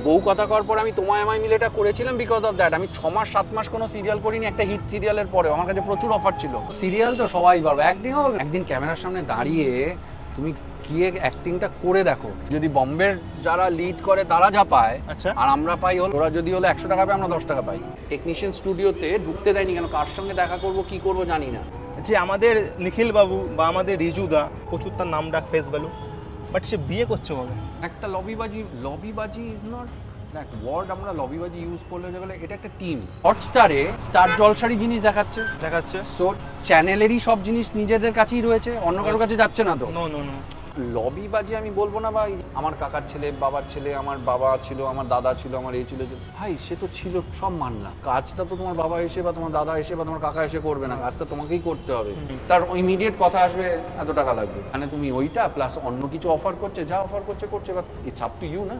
বউ কথা কর পর আমি তোমায় আমায় মিলে এটা করেছিলাম বিকজ অফ দ্যাট। আমি 6 মাস 7 মাস কোনো সিরিয়াল করিনি, একটা হিট সিরিয়ালের পরেও আমার কাছে প্রচুর অফার ছিল। সিরিয়াল তো সবাই পারবে, একদিন ক্যামেরার সামনে দাঁড়িয়ে তুমি গিয়ে অ্যাক্টিংটা করে দেখো। যদি বম্বের যারা লিড করে তারা যা পায় আর আমরা পাই হলো, ওরা যদি হলো 100 টাকা পায় আমরা 10 টাকা পাই। টেকনিশিয়ান স্টুডিওতে ঢুকতে দেয়নি কেন? কার সঙ্গে দেখা করব কি করব জানি না। যে আমাদের নিখিল বাবু বা আমাদের রিজুদা প্রচুর তার নাম ডাক ফেস ভ্যালু, বাট সে বিয়ে করছে বলে একটা লবিবাজি ইজ নট দ্যাট ওয়ার্ড। আমরা লবিবাজি ইউজ করলে যেগুলো, এটা একটা টিম। হটস্টারে স্টার জলসারি জিনিস দেখাচ্ছে, সো চ্যানেলেরই সব জিনিস নিজেদের কাছেই রয়েছে, অন্য কারোর কাছে যাচ্ছে না। তো নো লবিবাজি আমি বলবো না। বা আমার কাকার ছেলে, বাবার ছেলে, আমার বাবা ছিল, আমার দাদা ছিল, আমার এই ছিল, ভাই সে তো ছিল, সব মানলাম। কাজটা তো তোমার বাবা এসে বা তোমার দাদা এসে বা তোমার কাকা এসে করবে না, কাজটা তোমাকেই করতে হবে। তার ইমিডিয়েট কথা আসবে এত টাকা লাগবে, মানে তুমি ওইটা প্লাস অন্য কিছু অফার করছে, যা অফার করছে, বা ইটস আপ টু ইউ না।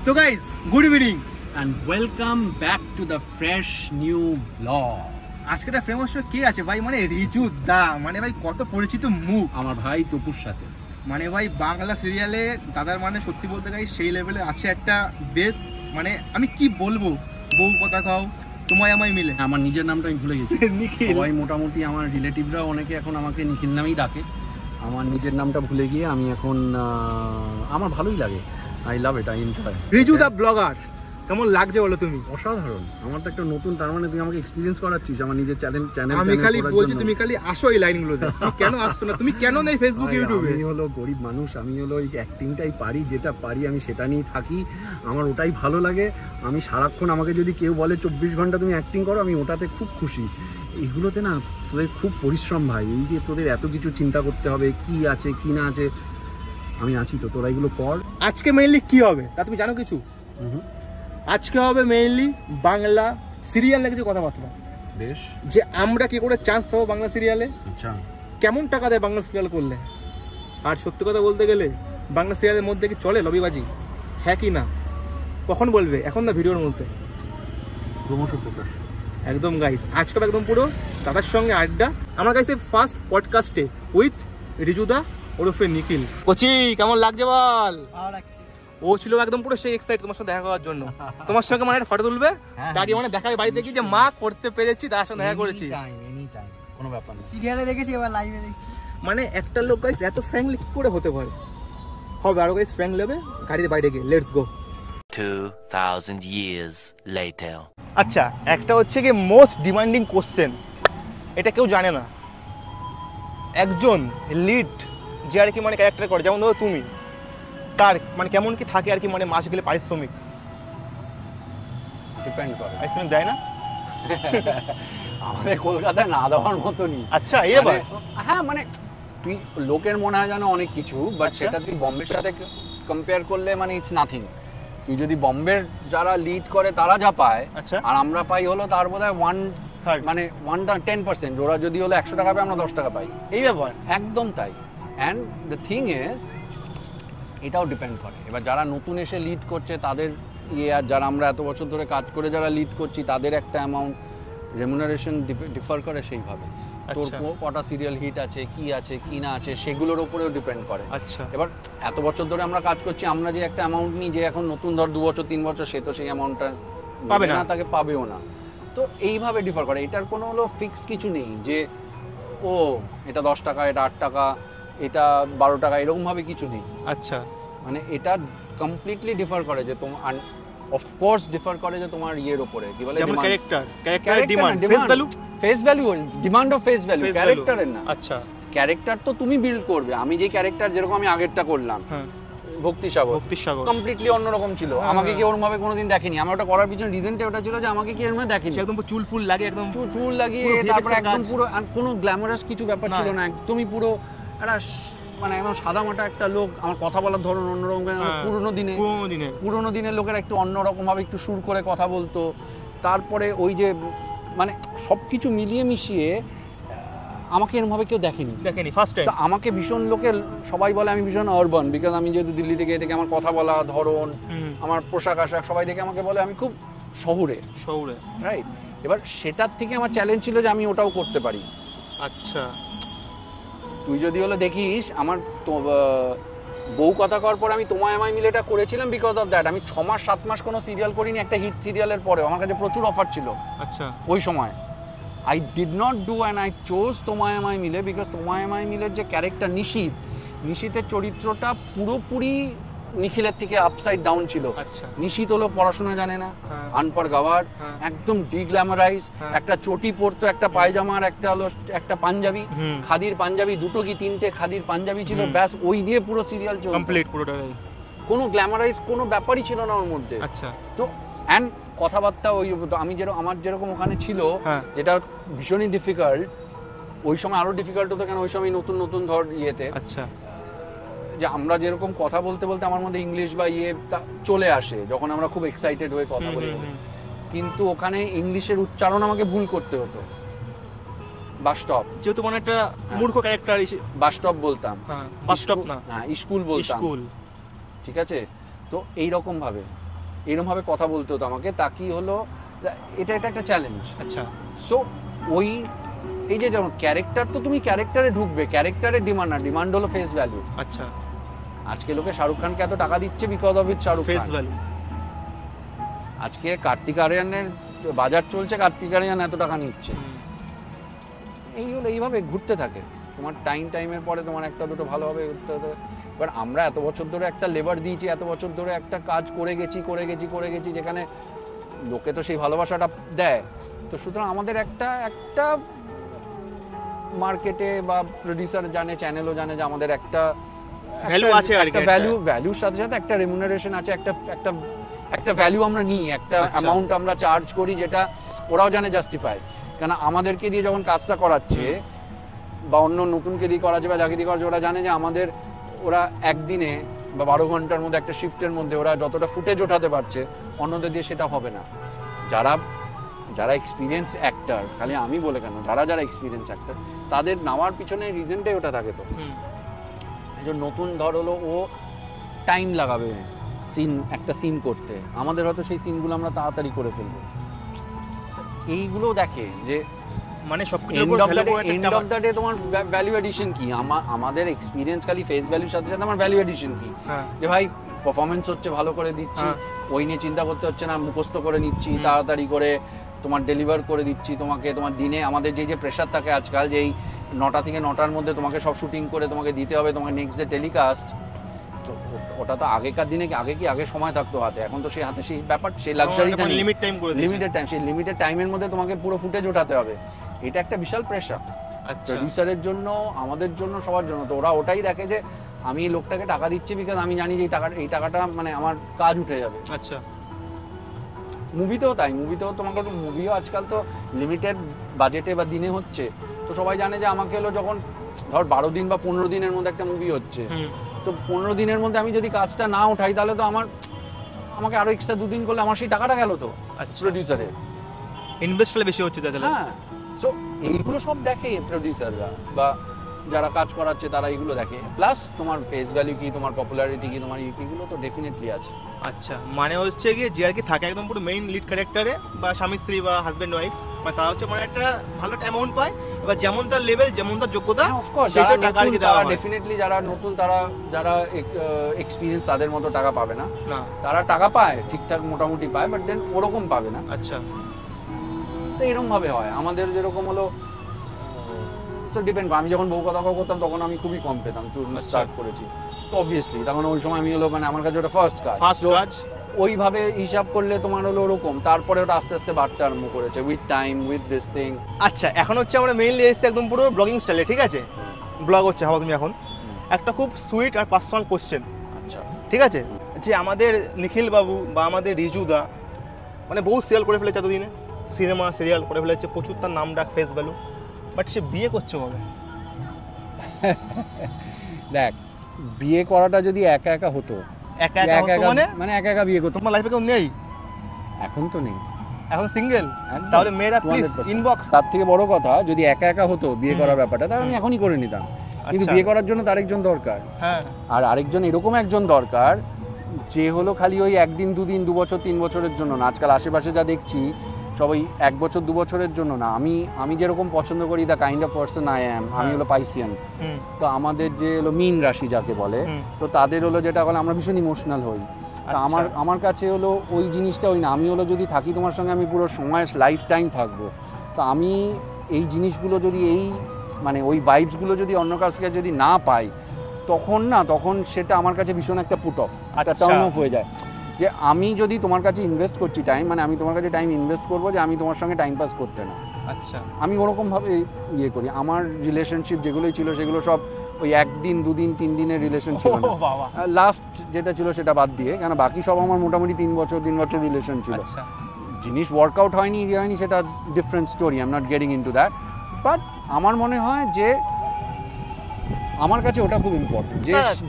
তো guys, good evening and welcome back to the fresh new vlog. আজকেটা ফেমাস শো কে আছে ভাই? মানে রিজু দা, মানে ভাই কত পরিচিত মুখ আমার ভাই তপুর সাথে। মানে ভাই বাংলা সিরিয়ালে দাদার মানে সত্যি বলতে গাই সেই লেভেলে আছে একটা বেস। মানে আমি কি বলবো, বউ কথা খাও, তোমায় আমায় মিলে। আমার নিজের নামটা আমি ভুলে গেছি নিখিল। সবাই মোটামুটি আমার রিলেটিভরা অনেকে এখন আমাকে নিখিল নামেই ডাকে। আমার নিজের নামটা ভুলে গিয়ে আমি এখন আমার ভালোই লাগে, I love it, I enjoy. Riju da blogger কেমন লাগছে বলো তুমি? অসাধারণ। আমার তো একটা নতুন, তার মানে তুই আমাকে এক্সপেরিয়েন্স করাচ্ছিস আমার নিজের চ্যানেল। আমি খালি বলছি তুমি খালি আসো এই লাইনগুলো দিয়ে। কেন আসছো না তুমি? কেন নেই ফেসবুক ইউটিউবে? আমি হলো গরিব মানুষ, আমি হলো এই অ্যাক্টিংটাই পারি, যেটা পারি আমি সেটা নিয়েই থাকি, আমার ওটাই ভালো লাগে। আমি সারাক্ষণ, আমাকে যদি কেউ বলে 24 ঘন্টা তুমি অ্যাক্টিং করো, আমি ওটাতে খুব খুশি। এগুলোতে না তোদের খুব পরিশ্রম ভাই, এই যে তোদের এত কিছু চিন্তা করতে হবে, কি আছে কি না আছে। আমি আছি তো, তোরা এগুলো কর। আজকে মেইনলি কি হবে তা তুমি জানো কিছু? আজকে হবে মেইনলি বাংলা সিরিয়াল নিয়ে কিছু কথাবার্তা। বেশ, যে আমরা কি করে চান্স পাবো বাংলা সিরিয়ালে, আচ্ছা কেমন টাকা দেয় বাংলা সিরিয়াল করলে, আর সত্যি কথা বলতে গেলে বাংলা সিরিয়ালের মধ্যে কি চলে লবিবাজি, হ্যাঁ কি না? কখন বলবে? এখন না ভিডিওর মধ্যে ক্রমশ প্রকাশ। একদম গাইস, আজকে একদম পুরো দাদার সঙ্গে আড্ডা। আমার গাইসের ফার্স্ট পডকাস্টে উইথ রিজুদা ওরফে নিখিল। কোচি কেমন লাগছে বল? ও ছিল একদম পুরো সেই এক্সাইট তোমার সাথে দেখা করার জন্য। তোমার সঙ্গে মানে ফটো তুলবে, তাকে মানে দেখাবে বাড়িতে কি যে মা করতে পেরেছি, তার সঙ্গে দেখা করেছি। কোনো ব্যাপার না, সিরিয়ালে দেখেছি, এবার লাইভে দেখছি। মানে একটা লোক গাইস এত ফ্র্যাঙ্কলি কি করে হতে পারে? হবে আরো গাইস ফ্র্যাঙ্ক লেবে গাড়িতে বাইরে গিয়ে লেটস গো। 2000 years later. আচ্ছা, একটা হচ্ছে কি মোস্ট ডিমান্ডিং কোশ্চেন, এটা কেউ জানে না। একজন লিড যে আর কি মানে ক্যারেক্টার করে, যেমন ধরো তুমি, তার মানে কেমন কি থাকে আর কি, মানে মাস গেলে পারিশ্রমিক ডিপেন্ড করে। পারিশ্রমিক দেয় না আমাদের কলকাতায় না দেওয়ার মতনই। আচ্ছা এবার হ্যাঁ, মানে তুই লোকের মনে হয় যেন অনেক কিছু, বাট সেটা তুই বম্বের সাথে কম্পেয়ার করলে মানে ইটস নাথিং। তুই যদি বম্বের যারা লিড করে তারা যা পায় আর আমরা পাই হলো তার বোধহয় 10%। ওরা যদি হলো 100 টাকা পায় আমরা 10 টাকা পাই, এই ব্যাপার একদম তাই। অ্যান্ড দ্য থিং ইজ, এটাও ডিপেন্ড করে এবার যারা নতুন এসে লিড করছে তাদের আর যারা আমরা এত বছর ধরে কাজ করে যারা লিড করছি তাদের একটা অ্যামাউন্ট রেমুনারেশন ডিফার করে সেইভাবে। তোর কটা সিরিয়াল হিট আছে, কি আছে কি না আছে, সেগুলোর উপরেও ডিপেন্ড করে। আচ্ছা, এবার এত বছর ধরে আমরা কাজ করছি, আমরা যে একটা অ্যামাউন্ট নিই, যে এখন নতুন ধর 2 বছর 3 বছর, সে তো সেই অ্যামাউন্টটা পাবে না, তাকে পাবেও না। তো এইভাবে ডিফার করে। এটার কোনো হলো ফিক্সড কিছু নেই যে ও এটা 10 টাকা, এটা 8 টাকা, এটা 12 টাকা, এরকমভাবে কিছু নেই। আচ্ছা, মানে এটা কমপ্লিটলি ডিফার করে যে তোমার, অফকোর্স ডিফার করে যে তোমার ইয়ের উপরে, কি বলে, যেমন character demand, face value, demand of face value, ক্যারেক্টারের না। আচ্ছা, ক্যারেক্টার তো তুমি বিল্ড করবে। আমি যে ক্যারেক্টার, যেরকম আমি আগেরটা করলাম ভক্তি সাগর, কমপ্লিটলি অন্যরকম ছিল। আমাকে কি ওরকম ভাবে কোনোদিন দেখেনি। আমার ওটা করার পিছনে রিজনটা ওটা ছিল যে আমাকে কি এর মধ্যে দেখেনি। একদম চুল ফুল লাগে, একদম চুল লাগিয়ে, তারপরে একদম পুরো কোনো গ্ল্যামারাস কিছু ব্যাপার ছিল না, একদমই পুরো একটা মানে একদম সাদা মাটা একটা লোক। আমার কথা বলার ধরন অন্যরকম। পুরোনো দিনের লোকেরা একটু অন্যরকম ভাবে একটু সুর করে কথা বলতো। তারপরে ওই যে মানে সবকিছু মিলিয়ে মিশিয়ে আমাকে এরকমভাবে কেউ দেখেনি ফার্স্ট টাইম। আমাকে ভীষণ লোকে সবাই বলে আমি ভীষণ আরবান, বিকজ আমি যেহেতু দিল্লি থেকে থেকে আমার কথা বলা ধরন, আমার পোশাক আশাক, সবাই দেখে আমাকে বলে আমি খুব শহুরে, রাইট। এবার সেটার থেকে আমার চ্যালেঞ্জ ছিল যে আমি ওটাও করতে পারি। আচ্ছা, তুই যদি হলো দেখিস আমার তো বউ কথা করার পর আমি তোমায় আমায় মিলে এটা করেছিলাম বিকজ অফ দ্যাট। আমি 6 মাস 7 মাস কোনো সিরিয়াল করিনি, একটা হিট সিরিয়ালের পরেও আমার কাছে প্রচুর অফার ছিল আচ্ছা ওই সময়। I did not do and I chose তোমায় আমায় মিলে বিকজ তোমায় আমায় মিলের যে ক্যারেক্টার নিশীথের চরিত্রটা পুরোপুরি নিখিলের থেকে আপসাইড ডাউন ছিল। আচ্ছা নিশীথ হলো পড়াশোনা জানে না, হ্যাঁ। আনপড় গাওয়ার, হ্যাঁ। একদম ডিগ্ল্যামারাইজ, হ্যাঁ। একটা চটি পরতো, একটা পায়জামার, একটা হলো একটা পাঞ্জাবি, হুম। খাদির পাঞ্জাবি, দুটো কি তিনটে খাদির পাঞ্জাবি ছিল, হুম। ব্যাস ওই দিয়ে পুরো সিরিয়াল চলতো। কমপ্লিট পুরোটাই। কোনো গ্ল্যামারাইজ কোনো ব্যাপারই ছিল না ওর মধ্যে। আচ্ছা তো অ্যান্ড কথাবার্তা ওই আমি আমার যেরকম ওখানে ছিল, হ্যাঁ। যেটা ভীষণই ডিফিকাল্ট, ওই সময় আরো ডিফিকাল্ট হতো কেন ওই সময় নতুন নতুন ধর ইয়েতে, আচ্ছা যে আমরা যেরকম কথা বলতে বলতে আমার মধ্যে ইংলিশ বা চলে আসে যখন আমরা খুব এক্সাইটেড হয়ে কথা বলি, কিন্তু ওখানে ইংলিশের উচ্চারণ আমাকে ভুল করতে হতো। বাস স্টপ, যেহেতু মানে একটা মূর্খ ক্যারেক্টার। বাস স্টপ বলতাম, হ্যাঁ বাস স্টপ না, হ্যাঁ স্কুল বলতাম, স্কুল। ঠিক আছে। তো এইরকম ভাবে কথা বলতে হতো আমাকে, তাকি হলো এটা একটা চ্যালেঞ্জ। আচ্ছা সো ওই এই যে যেমন ক্যারেক্টার, তো তুমি ক্যারেক্টারে ঢুকবে, ক্যারেক্টারের ডিমান্ড না, ডিমান্ড হলো ফেস ভ্যালু। আচ্ছা আজকে লোকে শাহরুখ খানকে এত টাকা দিচ্ছে because of it Shahrukh face Khan. Value. আজকে কার্তিক আরিয়ানের বাজার চলছে, কার্তিক আরিয়ান এত টাকা নিচ্ছে। এই হলো এইভাবে ঘুরতে থাকে। তোমার টাইমের পরে তোমার একটা দুটো ভালোভাবে ঘুরতে হবে। এবার আমরা এত বছর ধরে একটা লেবার দিয়েছি, এত বছর ধরে একটা কাজ করে গেছি যেখানে লোকে তো সেই ভালোবাসাটা দেয়। তো সুতরাং আমাদের একটা মার্কেটে বা প্রোডিউসার জানে, চ্যানেলও জানে যে আমাদের একটা ভ্যালু আছে আর কি, ভ্যালুর সাথে সাথে একটা রেমুনারেশন আছে, একটা ভ্যালু আমরা নিই, একটা অ্যামাউন্ট আমরা চার্জ করি, যেটা ওরাও জানে জাস্টিফাই। কেন আমাদেরকে দিয়ে যখন কাজটা করাচ্ছে বা অন্য নতুনকে দিয়ে করাচ্ছে বা যাকে দিয়ে করাচ্ছে, ওরা জানে যে আমাদের ওরা একদিনে বা 12 ঘন্টার মধ্যে একটা শিফটের মধ্যে ওরা যতটা ফুটেজ ওঠাতে পারছে অন্যদের দিয়ে সেটা হবে না। যারা এক্সপিরিয়েন্স অ্যাক্টর, খালি আমি বলে কেন, যারা এক্সপিরিয়েন্স অ্যাক্টর, তাদের নামার পিছনে রিজনটাই ওটা থাকে। তো এই যে নতুন ধর হলো ও টাইম লাগাবে একটা সিন করতে, আমাদের হয়তো সেই সিনগুলো আমরা তাড়াতাড়ি করে ফেলবো। এইগুলো দেখে যে মানে সবকিছু এন্ড অফ দ্য ডে তোমার ভ্যালু এডিশন কি, আমাদের এক্সপিরিয়েন্স খালি ফেস ভ্যালুর সাথে সাথে আমার ভ্যালু এডিশন কি, যে ভাই পারফরমেন্স হচ্ছে, ভালো করে দিচ্ছি, ওই নিয়ে চিন্তা করতে হচ্ছে না, মুখস্থ করে নিচ্ছি, তাড়াতাড়ি করে তোমার ডেলিভার করে দিচ্ছি তোমাকে। তোমার দিনে আমাদের যে প্রেশার থাকে আজকাল, যে এই 9টা থেকে 9টার মধ্যে তোমাকে সব শুটিং করে তোমাকে দিতে হবে, তোমাকে নেক্সট ডে টেলিকাস্ট। তো ওটা তো আগেকার দিনে আগে সময় থাকতো হাতে, এখন তো সেই হাতে সেই ব্যাপার, সেই লাক্সারিটা নেই, লিমিটেড টাইম, সেই লিমিটেড টাইমের মধ্যে তোমাকে পুরো ফুটেজ ওঠাতে হবে। এটা একটা বিশাল প্রেশার প্রডিউসারের জন্য, আমাদের জন্য, সবার জন্য। তো ওরা ওটাই দেখে যে আমি এই লোকটাকে টাকা দিচ্ছি বিকজ আমি জানি যে এই টাকাটা মানে আমার কাজ উঠে যাবে। আচ্ছা মুভিতেও তাই, তোমাকে মুভিও আজকাল তো লিমিটেড বাজেটে বা দিনে হচ্ছে। তো সবাই জানে যে আমাকে হলো যখন ধর 12 দিন বা 15 দিনের মধ্যে একটা মুভি হচ্ছে, তো 15 দিনের মধ্যে আমি যদি কাজটা না উঠাই তাহলে তো আমাকে আরো এক্সট্রা 2 দিন করলে আমার সেই টাকাটা গেল তো প্রডিউসারের। ইনভেস্টটা বেশি হচ্ছে তাহলে। হ্যাঁ, সো এইগুলো সব দেখে প্রডিউসাররা বা যারা কাজ করাচ্ছে তারা এইগুলো দেখে। প্লাস তোমার ফেস ভ্যালু কি, তোমার পপুলারিটি কি, তোমার ইউকিগুলো তো ডেফিনেটলি আছে। আচ্ছা, মানে হচ্ছে গিয়ে যে আর কি থাকে একদম পুরো মেইন লিড ক্যারেক্টারে বা স্বামী স্ত্রী বা হাজবেন্ড ওয়াইফ, মানে তারা হচ্ছে মানে একটা ভালো অ্যামাউন্ট পায়, এবার যেমন তার লেভেল, যেমন তার যোগ্যতা, সেই টাকা আর কি দেওয়া হয়। ডেফিনেটলি যারা নতুন, যারা এক্সপেরিয়েন্স, তাদের মতো টাকা পাবে না, তারা টাকা পায় ঠিকঠাক মোটামুটি পায়, বাট দেন ওরকম পাবে না। আচ্ছা, তো এরকম ভাবে হয় আমাদের। যেরকম হলো তো ডিপেন্ড, আমি যখন বউ কথা করতাম তখন আমি খুবই কম পেতাম, স্টার্ট করেছি তো অবভিয়াসলি তখন ওই সময় আমি হলো মানে আমার কাছে ওটা ফার্স্ট কাজ, ওইভাবে হিসাব করলে তোমার হলো ওরকম। তারপরে ওটা আস্তে আস্তে বাড়তে আরম্ভ করেছে with time, with this thing. আচ্ছা, এখন হচ্ছে আমরা মেইনলি এসেছি একদম পুরো ব্লগিং স্টাইলে, ঠিক আছে? ব্লগ হচ্ছে হাওয়া তুমি এখন একটা খুব সুইট আর পার্সোনাল কোশ্চেন। আচ্ছা, ঠিক আছে, যে আমাদের নিখিল বাবু বা আমাদের রিজুদা মানে বহু সিরিয়াল করে ফেলেছে এতদিনে, সিনেমা সিরিয়াল করে ফেলেছে, প্রচুর তার নাম ডাক, ফেস ভ্যালু, বাট সে বিয়ে করছে কবে? দেখ, বিয়ে করাটা যদি একা একা হতো, একা একা মানে একা একা বিয়ে করতো, তোমার লাইফে কেউ নেই? এখন তো নেই, এখন সিঙ্গেল। তাহলে মেয়েরা প্লিজ ইনবক্স। তার থেকে বড় কথা, যদি একা একা হতো বিয়ে করার ব্যাপারটা, তাহলে আমি এখনই করে নিতাম। কিন্তু বিয়ে করার জন্য তার একজন দরকার, আর আরেকজন এরকম একজন দরকার যে হলো খালি ওই 1 দিন 2 দিন 2 বছর 3 বছরের জন্য না। আজকাল আশেপাশে যা দেখছি সব ওই 1 বছর 2 বছরের জন্য না। আমি যেরকম পছন্দ করি, the kind of person I am, আমি হলো পাইসিয়ান। তো আমাদের যে হলো মীন রাশি যাকে বলে, তো তাদের হলো যেটা বলে আমরা ভীষণ ইমোশনাল হই। তা আমার কাছে হলো ওই জিনিসটা ওই না। আমি হলো যদি থাকি তোমার সঙ্গে আমি পুরো সময় লাইফ টাইম থাকবো। তো আমি এই জিনিসগুলো যদি মানে ওই ভাইবসগুলো যদি অন্য কাছ থেকে যদি না পাই, তখন সেটা আমার কাছে ভীষণ একটা পুট অফ, একটা টার্ন অফ হয়ে যায়। যে আমি যদি তোমার কাছে ইনভেস্ট করছি টাইম, মানে আমি তোমার কাছে টাইম ইনভেস্ট করবো যে আমি তোমার সঙ্গে টাইম পাস করতে না। আচ্ছা, আমি ওরকমভাবে ইয়ে করি। আমার রিলেশনশিপ যেগুলোই ছিল সেগুলো সব ওই 1 দিন 2 দিন 3 দিনের রিলেশন ছিল না। লাস্ট যেটা ছিল সেটা বাদ দিয়ে, কেন বাকি সব আমার মোটামুটি 3 বছর রিলেশন ছিল। জিনিস ওয়ার্কআউট হয়নি সেটা different story, I am not getting into that. But আমার মনে হয় যে আমার কাছে ওটা খুব ইম্পর্টেন্ট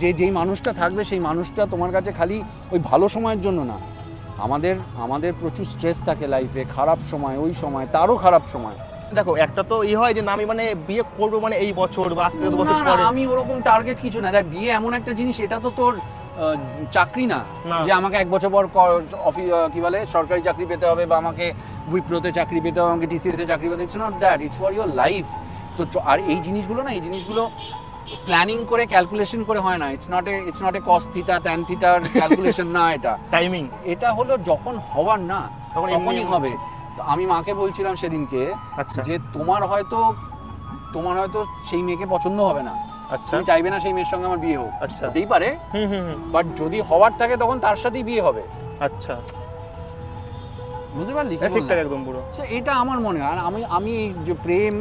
যে যেই মানুষটা থাকবে সেই মানুষটা তোমার কাছে খালি ওই ভালো সময়ের জন্য না। আমাদের প্রচুর স্ট্রেস থাকে লাইফে, খারাপ সময়, ওই সময় তারও খারাপ সময়। দেখো একটা তো হয় যে না আমি মানে বিয়ে করবো মানে এই বছর বা আস্তে 2 বছর পরে, আমি ওরকম টার্গেট কিছু না। দেখ বিয়ে এমন একটা জিনিস, এটা তো তোর চাকরি না যে আমাকে 1 বছর পর অফিস কি বলে সরকারি চাকরি পেতে হবে, বা আমাকে উইপ্রোতে চাকরি পেতে হবে, আমাকে টিসিএস এ চাকরি পেতে। It's not that, it's for your life. তো আর এই জিনিসগুলো প্ল্যানিং করে ক্যালকুলেশন করে হয় না। It's not a cos theta tan থিটার ক্যালকুলেশন না, এটা টাইমিং। এটা হলো যখন হওয়ার না তখনই হবে। তো আমি মাকে বলছিলাম সেদিনকে যে তোমার হয়তো সেই মেয়েকে পছন্দ হবে না, তুমি চাইবে না সেই মেয়ের সঙ্গে আমার বিয়ে হোক, হতেই পারে, বাট যদি হওয়ার থাকে তখন তার সাথেই বিয়ে হবে। আচ্ছা, বুঝতে পারলি? ঠিকঠাক একদম পুরো। এটা আমার মনে হয়। আর আমি এই যে প্রেম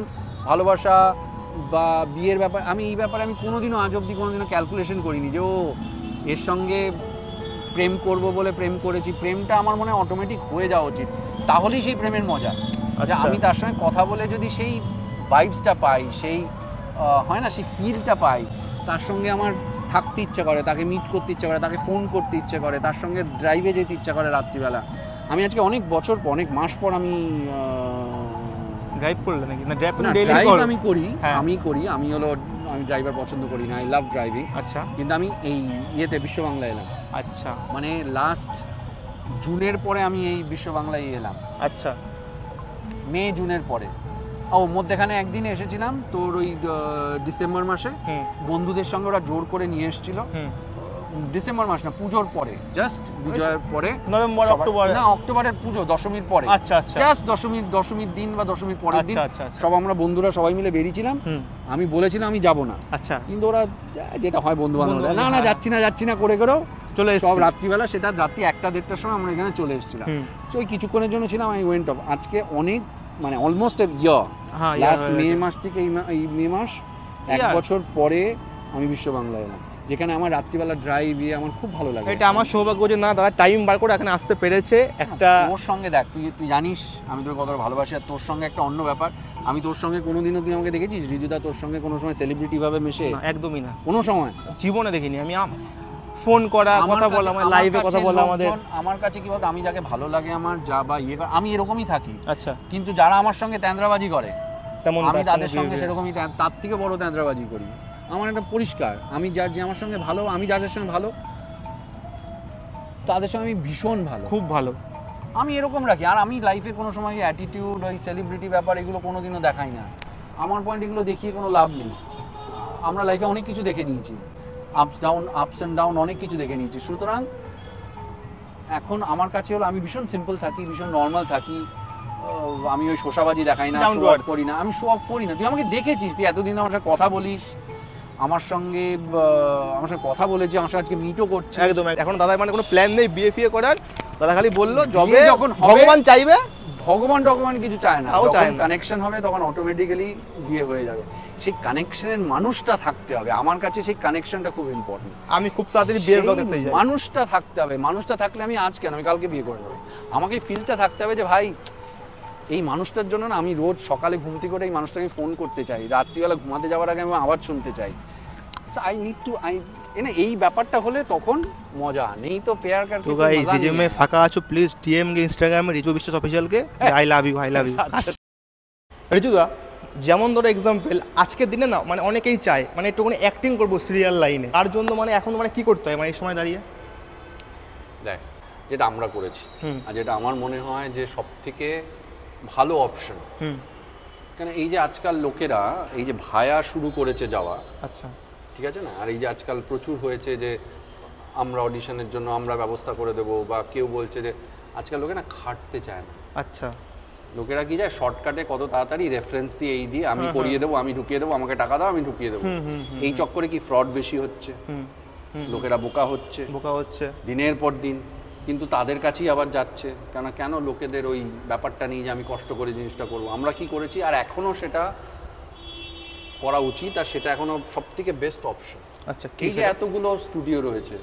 ভালোবাসা বা বিয়ের ব্যাপার, এই ব্যাপারে আমি কোনোদিনও আজ অব্দি কোনোদিনও ক্যালকুলেশন করিনি যে এর সঙ্গে প্রেম করব বলে প্রেম করেছি। প্রেমটা আমার মনে হয় অটোমেটিক হয়ে যাওয়া উচিত, তাহলেই সেই প্রেমের মজা। যে আমি তার সঙ্গে কথা বলে যদি সেই ভাইবসটা পাই, সেই হয় না সেই ফিলটা পাই, তার সঙ্গে আমার থাকতে ইচ্ছা করে, তাকে মিট করতে ইচ্ছা করে, তাকে ফোন করতে ইচ্ছা করে, তার সঙ্গে ড্রাইভে যেতে ইচ্ছা করে রাত্রিবেলা। আমি আজকে অনেক বছর পর, অনেক মাস পর আমি ড্রাইভ করলে নাকি? না, ড্রাইভ আমি করি, আমি ড্রাইভার পছন্দ করি না, আই লাভ ড্রাইভিং। আচ্ছা, কিন্তু আমি এই বিশ্ব বাংলা এলাম। আচ্ছা, মানে লাস্ট জুনের পরে আমি এই বিশ্ব বাংলায় এলাম। আচ্ছা, মে জুনের পরে। মধ্যেখানে একদিন এসেছিলাম তোর ওই ডিসেম্বর মাসে, বন্ধুদের সঙ্গে ওরা জোর করে নিয়ে এসেছিল। ডিসেম্বর মাস না, পুজোর পরে, জাস্ট বিজয়ের পরে, নভেম্বর অক্টোবর না, অক্টোবরের পুজো দশমীর পরে। আচ্ছা আচ্ছা, জাস্ট দশমীর দিন বা দশমীর পরের দিন সব আমরা বন্ধুরা সবাই মিলে বেরিয়েছিলাম। আমি বলেছিলাম আমি যাব না। আচ্ছা, কিন্তু ওরা যেটা হয় বন্ধু বান্ধবরা, না যাচ্ছি না করে চলে সব রাত্রিবেলা, সেটা রাত্রি 1টা-1:30টার সময় আমরা এখানে চলে এসেছিলাম। তো ওই কিছুক্ষণের জন্য ছিলাম, আমি ওয়েন্ট অফ। আজকে অনেক মানে অলমোস্ট লাস্ট মে মাস থেকে এই মে মাস 1 বছর পরে আমি বিশ্ব বাংলা এলাম, যেখানে আমার রাত্রিবেলা ড্রাইভ আমার খুব ভালো লাগে। এটা আমার সৌভাগ্য যে না দাদা টাইম বার করে এখানে আসতে পেরেছে। একটা তোর সঙ্গে দেখ, তুই জানিস আমি তোর কতটা ভালোবাসি। আর তোর সঙ্গে একটা অন্য ব্যাপার, আমি তোর সঙ্গে কোনোদিনও তুই আমাকে দেখেছিস রিজুদা তোর সঙ্গে কোনো সময় সেলিব্রিটি ভাবে মেশে? একদমই না, কোনো সময় জীবনে দেখিনি। আমি ফোন করা, কথা বলা, আমার লাইভে কথা বলা, আমার কাছে কি বলতো, আমি যাকে ভালো লাগে আমার যা বা আমি এরকমই থাকি। আচ্ছা, কিন্তু যারা আমার সঙ্গে তেন্দ্রাবাজি করে তেমন আমি তাদের সঙ্গে সেরকমই, তার থেকে বড় তেন্দ্রাবাজি করি। আমার একটা পরিষ্কার, আমি যে আমার সঙ্গে ভালো, আমি যাদের সঙ্গে ভালো তাদের সঙ্গে আমি ভীষণ ভালো, খুব ভালো, আমি এরকম রাখি। আর আমি লাইফে কোনো সময় অ্যাটিটিউড, ওই সেলিব্রিটি ব্যাপার এগুলো কোনোদিনও দেখাই না। আমার পয়েন্ট এগুলো দেখিয়ে কোনো লাভ নেই। আমরা লাইফে অনেক কিছু দেখে নিয়েছি, আপস অ্যান্ড ডাউন অনেক কিছু দেখে নিয়েছি। সুতরাং এখন আমার কাছে হলো আমি ভীষণ সিম্পল থাকি, ভীষণ নর্মাল থাকি। আমি ওই শোষাবাজি দেখাই না, শো অফ করি না। আমি শো অফ করি না। তুই আমাকে দেখেছিস, তুই এতদিন আমার সাথে কথা বলিস, আমার সঙ্গে কথা বলেছি, আমার সাথে আজকে মিটও করছে। একদম। এখন দাদা মানে কোনো প্ল্যান নেই বিয়ে ফিয়ে করার, দাদা খালি বললো যবে যখন ভগবান চাইবে, ভগবান কিছু চায় না, যখন কানেকশন হবে তখন অটোমেটিক্যালি বিয়ে হয়ে যাবে। সেই কানেকশনের মানুষটা থাকতে হবে। আমার কাছে সেই কানেকশনটা খুব ইম্পর্টেন্ট। আমি খুব তাড়াতাড়ি বিয়ের ব্লগে যাই। মানুষটা থাকতে হবে, মানুষটা থাকলে আমি আজ কেন, আমি কালকে বিয়ে করে নেবো। আমাকে ফিলটা থাকতে হবে যে ভাই এই মানুষটার জন্য না আমি রোজ সকালে ঘুম থেকে করে এই মানুষটাকে ফোন করতে চাই, রাত্রিবেলা ঘুমাতে যাওয়ার আগে আমি আবার শুনতে চাই। আই নিড টু এই ব্যাপারটা হলে তখন মজা নেই। তো পেয়ার কার তো গাইস যে মে ফাঁকা আছো প্লিজ ডিএম কে ইনস্টাগ্রামে রিজু বিশ্বাস অফিশিয়াল কে আই লাভ ইউ রিজুদা। যেমন ধরো এক্সাম্পল আজকের দিনে না মানে অনেকেই চায় মানে একটুখানি অ্যাক্টিং করবো সিরিয়াল লাইনে, তার জন্য মানে এখন মানে কি করতে হয় মানে এই সময় দাঁড়িয়ে? দেখ, যেটা আমরা করেছি আর যেটা আমার মনে হয় যে সব থেকে ভালো অপশন। কেন এই যে আজকাল লোকেরা এই যে ভায়া শুরু করেছে যাওয়া, আচ্ছা ঠিক আছে না, আর এই যে আজকাল প্রচুর হয়েছে যে আমরা অডিশনের জন্য আমরা ব্যবস্থা করে দেবো, বা কেউ বলছে যে আজকাল লোকে না খাটতে চায় না। আচ্ছা, লোকেরা কি যায় শর্টকাটে কত তাড়াতাড়ি রেফারেন্স দিয়ে এই দিয়ে আমি করিয়ে দেবো, আমি ঢুকিয়ে দেবো, আমাকে টাকা দাও আমি ঢুকিয়ে দেবো। এই চক্করে কি ফ্রড বেশি হচ্ছে, লোকেরা বোকা হচ্ছে দিনের পর দিন, কিন্তু তাদের কাছেই আবার যাচ্ছে। কেন লোকেদের ওই ব্যাপারটা নিয়ে যে আমি কষ্ট করে জিনিসটা করবো। আমরা কি করেছি আর এখনো সেটা করা উচিত, আর সেটা এখনো সব থেকে বেস্ট অপশন। আচ্ছা, এই যে এতগুলো স্টুডিও রয়েছে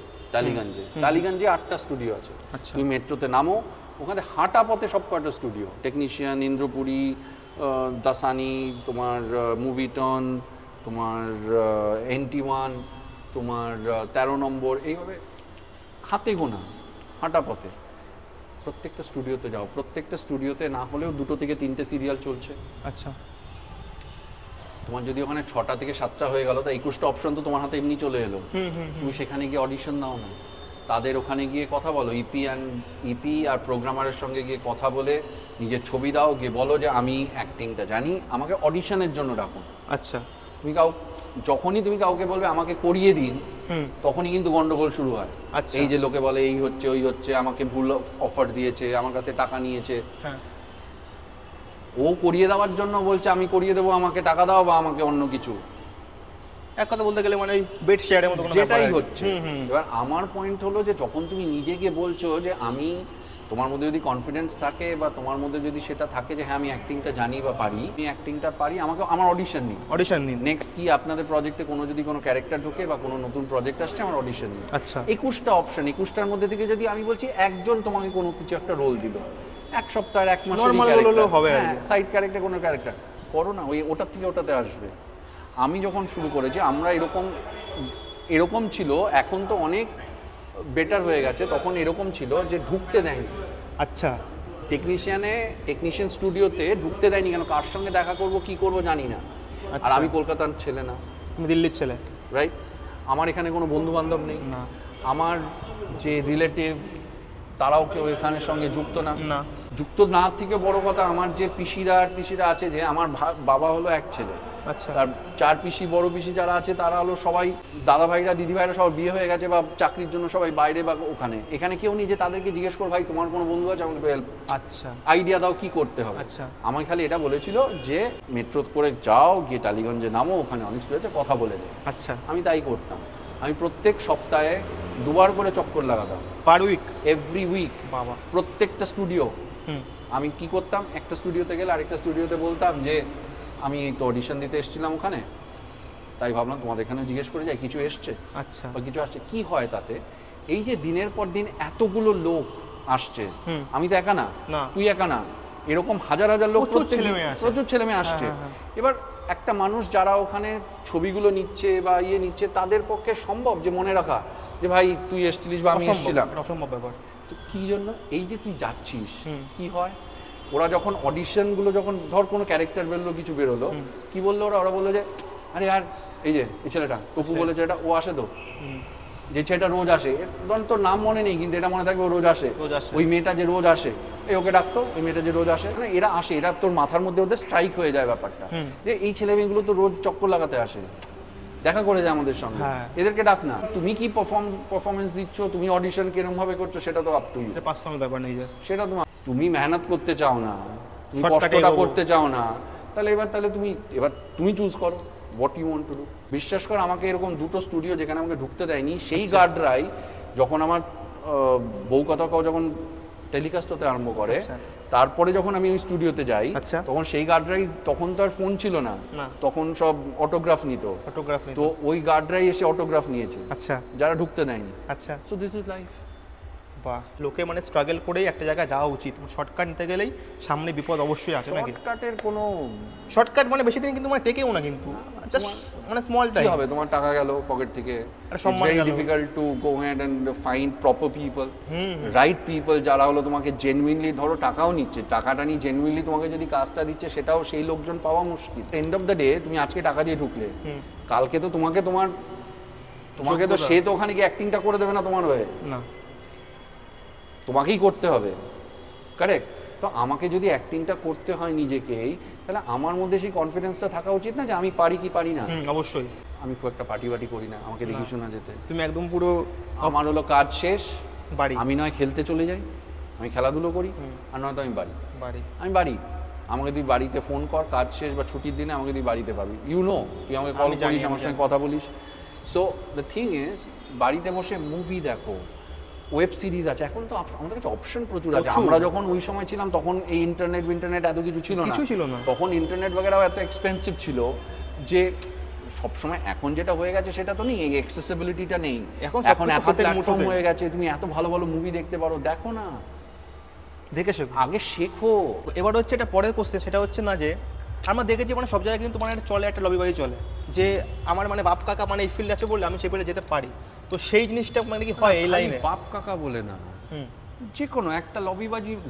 টালিগঞ্জে 8টা স্টুডিও আছে। তুমি মেট্রোতে নামো, ওখানে হাঁটা পথে সব কয়টা স্টুডিও, টেকনিশিয়ান, ইন্দ্রপুরী, দাসানি, তোমার মুভিটন, তোমার NT1, তোমার 13 নম্বর, এইভাবে হাতে গোনা হাঁটা পথে প্রত্যেকটা স্টুডিওতে যাও। প্রত্যেকটা স্টুডিওতে না হলেও 2 থেকে 3টে সিরিয়াল চলছে। আচ্ছা, তোমার যদি ওখানে 6টা থেকে 7টা হয়ে গেল, তা 21টা অপশন তো তোমার হাতে এমনি চলে এলো। তুমি সেখানে গিয়ে অডিশন দাও না, তাদের ওখানে গিয়ে কথা বলো, ইপি আর প্রোগ্রামারের সঙ্গে গিয়ে কথা বলে নিজের ছবি দাও, গিয়ে বলো যে আমি অ্যাক্টিংটা জানি, আমাকে অডিশনের জন্য ডাকুন। আচ্ছা, যখনই তুমি কাউকে বলবে আমাকে করিয়ে দিন, তখনই কিন্তু গন্ডগোল শুরু হয়। এই যে লোকে বলে এই হচ্ছে ওই হচ্ছে, আমাকে ভুল অফার দিয়েছে, আমার কাছে টাকা নিয়েছে। ও করিয়ে দেওয়ার জন্য বলছে আমি করিয়ে দেবো, আমাকে টাকা দাও বা আমাকে অন্য কিছু। এক কথা বলতে গেলে মানে ওই বেড শেয়ারের মতো যেটাই হচ্ছে। এবার আমার পয়েন্ট হলো যে যখন তুমি নিজেকে বলছো যে আমি, তোমার মধ্যে যদি কনফিডেন্স থাকে বা তোমার মধ্যে যদি সেটা থাকে যে হ্যাঁ আমি অ্যাক্টিংটা জানি বা পারি, আমি অ্যাক্টিংটা পারি, আমাকে আমার অডিশন নিন। নেক্সট কি আপনাদের প্রজেক্টে যদি কোনো ক্যারেক্টার ঢোকে বা কোনো নতুন প্রজেক্ট আসছে, আমার অডিশন নিন। আচ্ছা, 21টা অপশন, 21টার মধ্যে থেকে যদি আমি বলছি একজন তোমাকে কোনো কিছু একটা রোল দিল, 1 সপ্তাহের 1 মাসের সাইড ক্যারেক্টার, কোনো ক্যারেক্টার করো না, ওটার থেকে ওটাতে আসবে। আমি যখন শুরু করেছি আমরা এরকম ছিল, এখন তো অনেক বেটার হয়ে গেছে। তখন এরকম ছিল যে ঢুকতে দেয়নি। আচ্ছা, টেকনিশিয়ান স্টুডিওতে ঢুকতে দেয়নি। কেন? কার সঙ্গে দেখা করব কি করব জানি না। আর আমি কলকাতার ছেলে না, তুমি দিল্লির ছেলে, রাইট? আমার এখানে কোনো বন্ধু বান্ধব নেই, আমার যে রিলেটিভ তারাও কেউ এখানের সঙ্গে যুক্ত না থেকে বড় কথা, আমার যে পিসিরা আছে, যে আমার বাবা হলো এক ছেলে, তার 4 পিসি বড় পিসি যারা আছে তারা হলো সবাই দাদা ভাইরা দিদি ভাইরা সবাই বিয়ে হয়ে গেছে বা চাকরির জন্য সবাই বাইরে বা ওখানে। এখানে কেউ নেই যে তাদেরকে জিজ্ঞেস কর ভাই তোমার কোনো বন্ধু আছে আমাকে হেল্প, আইডিয়া দাও কি করতে হবে। আমাকে খালি এটা বলেছিল যে মেট্রো করে যাও, গিয়ে টালিগঞ্জে নামো, ওখানে অনেক স্টুডিওতে কথা বলে দেয়। আমি তাই করতাম। আমি প্রত্যেক সপ্তাহে 2 বার করে চক্কর লাগাতাম, পার উইক, এভরি উইক, বাবা, প্রত্যেকটা স্টুডিও। আমি কি করতাম, একটা স্টুডিওতে গেলে আরেকটা স্টুডিওতে বলতাম যে আমি তো অডিশন দিতে এসেছিলাম ওখানে, তাই ভাবলাম তোমাদের এখানে জিজ্ঞেস করে যাই কিছু এসছে, আচ্ছা, বা কিছু আসছে। কি হয় তাতে, এই যে দিনের পর দিন এতগুলো লোক আসছে, আমি তো একা না, তুই একা না, এরকম হাজার হাজার লোক, প্রচুর ছেলে মেয়ে আসছে। এবার একটা মানুষ যারা ওখানে ছবিগুলো নিচ্ছে বা নিচ্ছে, তাদের পক্ষে সম্ভব যে মনে রাখা যে ভাই তুই এসেছিলিস বা আমি এসেছিলাম? অসম্ভব ব্যাপার। তো কি জন্য, এই যে তুই যাচ্ছিস, কি হয়, ওরা যখন অডিশনগুলো, যখন ধর কোনো ক্যারেক্টার বেরোলো, কিছু বেরোলো, কি বললো ওরা বললো যে আরে আর এই যে এই ছেলেটা টপু বলে ছেলেটা, ও আসে তো, যে ছেলেটা রোজ আসে, ধর তোর নাম মনে নেই কিন্তু এটা মনে থাকবে ও রোজ আসে, ওই মেয়েটা যে রোজ আসে, এই ওকে ডাকতো, ওই মেয়েটা যে রোজ আসে, মানে এরা আসে, এরা তোর মাথার মধ্যে ওদের স্ট্রাইক হয়ে যায় ব্যাপারটা যে এই ছেলে মেয়েগুলো তো রোজ চক্কর লাগাতে আসে, দেখা করে যায় আমাদের সঙ্গে, এদেরকে ডাক না। তুমি কি পারফরমেন্স দিচ্ছ, তুমি অডিশন কিরকম ভাবে করছো, সেটা তো আপ টু ইউ, পার্সোনাল ব্যাপার নেই, সেটা তুমি মেহনত করতে চাও না, তুমি কষ্টটা করতে চাও না, তাহলে তুমি চুজ করো what you want to do. বিশ্বাস কর, আমাকে এরকম 2টো স্টুডিও যেখানে আমাকে ঢুকতে দেয়নি, সেই গার্ডরাই যখন আমার বউ কথা কাউ যখন টেলিকাস্ট হতে আরম্ভ করে, তারপরে যখন আমি ওই স্টুডিওতে যাই, তখন সেই গার্ডরাই, তখন তো আর ফোন ছিল না, তখন সব অটোগ্রাফ নিত, তো ওই গার্ডরাই এসে অটোগ্রাফ নিয়েছে, যারা ঢুকতে দেয়নি। আচ্ছা, সো দিস ইজ লাইফ। বাহ, লোকে মানে স্ট্রাগল করেই একটা জায়গায় যাওয়া উচিত। শর্টকাট নিতে গেলেই সামনে বিপদ অবশ্যই আছে নাকি? শর্টকাটের কোনো শর্টকাট মানে বেশি দিন কিন্তু মানে টেকেও না, কিন্তু জাস্ট মানে স্মল টাইম হবে, তোমার টাকা গেল পকেট থেকে, it's very difficult to go head and find proper people, right people, যারা হলো তোমাকে জেনুইনলি, ধরো টাকাও নিচ্ছে, টাকাটা নিয়ে জেনুইনলি তোমাকে যদি কাজটা দিচ্ছে, সেটাও সেই লোকজন পাওয়া মুশকিল। এন্ড অফ দ্য ডে তুমি আজকে টাকা দিয়ে ঢুকলে, কালকে তো তোমাকে তো সে তো ওখানে গিয়ে অ্যাক্টিংটা করে দেবে না তোমার হয়ে, না, তোমাকেই করতে হবে, কারেক্ট? তো আমাকে যদি অ্যাক্টিংটা করতে হয় নিজেকেই, তাহলে আমার মধ্যে সেই কনফিডেন্সটা থাকা উচিত না যে আমি পারি কি পারি না। অবশ্যই। আমি খুব একটা পার্টি বাটি করি না, আমাকে দেখি শোনা যেতে। তুমি একদম পুরো আমার হলো কাজ শেষ বাড়ি, আমি নয় খেলতে চলে যাই, আমি খেলাধুলো করি, আর নয়তো আমি বাড়ি। আমি বাড়ি, আমাকে তুই বাড়িতে ফোন কর কাজ শেষ বা ছুটির দিনে, আমাকে তুই বাড়িতে পাবি, তুই আমাকে কল করিস, আমার সঙ্গে কথা বলিস। সো দ্য থিং ইজ, বাড়িতে বসে মুভি দেখো, ওয়েব সিরিজ আছে, এখন তো আমাদের কাছে অপশন প্রচুর আছে। আমরা যখন ওই সময় ছিলাম তখন এই ইন্টারনেট এত কিছু ছিল না, তখন ইন্টারনেট বগেরাও এত এক্সপেন্সিভ ছিল যে সবসময় এখন যেটা হয়ে গেছে সেটা তো নেই, এই অ্যাক্সেসিবিলিটিটা নেই। এখন এত প্ল্যাটফর্ম হয়ে গেছে, তুমি এত ভালো ভালো মুভি দেখতে পারো, দেখো না, দেখে শেখো, আগে শেখো। এবার হচ্ছে এটা পরের কোশ্চেন, সেটা হচ্ছে না যে আমরা দেখেছি মানে সব জায়গায় কিন্তু মানে চলে একটা লবিবাজি চলে যে আমার মানে বাপ কাকা মানে এই ফিল্ড আছে বলে আমি সেই ফিল্ডে যেতে পারি। তো সেই জিনিসটা মানে কি হয় এই লাইনে? বাপ কাকা বলে না, যে কোনো একটা